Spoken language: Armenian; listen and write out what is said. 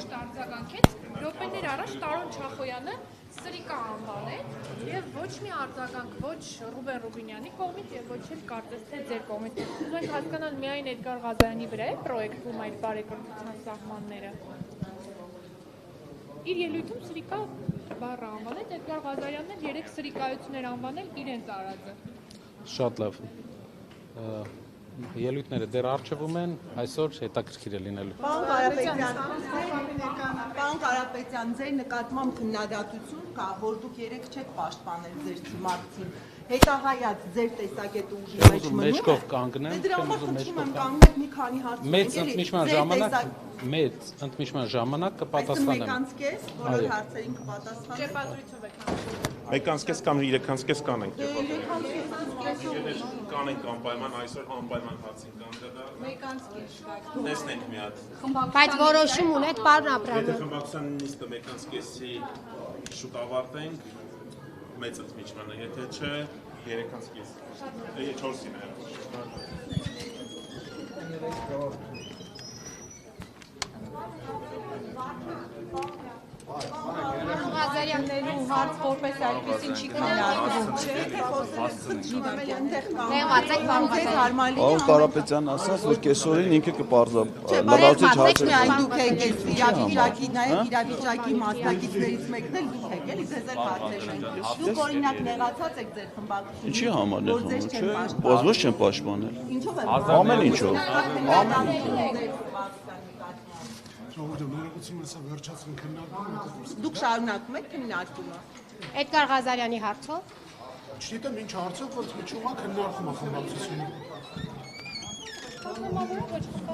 ճիշտ արձագանքեց, րոպեներ առաջ Տարոն Չախոյանը սրիկա անվանեց եւ ոչ մի արձագանք ոչ Ռուբեն Ռուբինյանի կողմից եւ ոչ էլ կարծես թե ձեր կողմից։ Ուզում ենք հասկանալ միայն Էդգար Ղազարյանի վրա է պրոյեկտում այդ բարեկրթության սահմանները։ Իր ելույթում սրիկա բառը անվանեց, Էդգար Ղազարյանն էլ 3 սրիկայություններ անվանել իրենց արածը։ Շատ լավ։ Ելույթները դեռ առջևում են, այսօր հետաքրքիր է լինելու։ Պարոն Կարապետյան, ձեր նկատմամբ քննադատություն կա, որ դուք երեք չեք պաշտպանել ձեր թիմակցին։ Հետահայաց ձեր տեսակետը ուժի մեջ մնում է։ Մեջքով կանգնեմ, դրա համար խնդրում եմ կանգնել մի քանի հարցեր։ Մեծ ընդմիջման ժամանակ կպատասխանեմ։ Մեկանցկես, բոլոր հարցերին կպատասխանեմ։ Ճեպազրույցով եք հանդիպում։ Մեկանցկես կամ 3-կես կանենք։ Կանենք անպայման, այսօր անպայման հարցին կանդադար։ Մեկանցկես։ Տեսնենք մի հատ։ Բայց որոշում ունեք, պարոն Աբրամյան։ Եթե խմբակցության նիստը մեկանցկեսի շուտ ավարտենք, մեծ ընդմիջմանը, եթե չէ, 3-կես։ 4-ին է։ Ղազարյանների հարց որպես այդպեսին չի քննարկվում, չէ՞։ Պարոն Կարապետյան ասաց, որ կեսօրին ինքը կպարզա լրացիչ հարցեր։ Այ դուք եք այս իրավիճակի, նաև իրավիճակի մասնակիցներից մեկն էլ դուք եք, էլի ձեզ էլ հարցեր են։ Դուք օրինակ նեղացած եք ձեր խմբակցությունից։ Ինչի համար նեղանում, չէ՞։ Բայց ոչ չեմ պաշտպանել։ Ինչով եք։ Ամեն ինչով։ Դուք շարունակում եք քննարկումը։ Էդգար Ղազարյանի հարցով։ Չգիտեմ ինչ հարցով, ոնց միջուղա քննարկումը խմբակցությունը։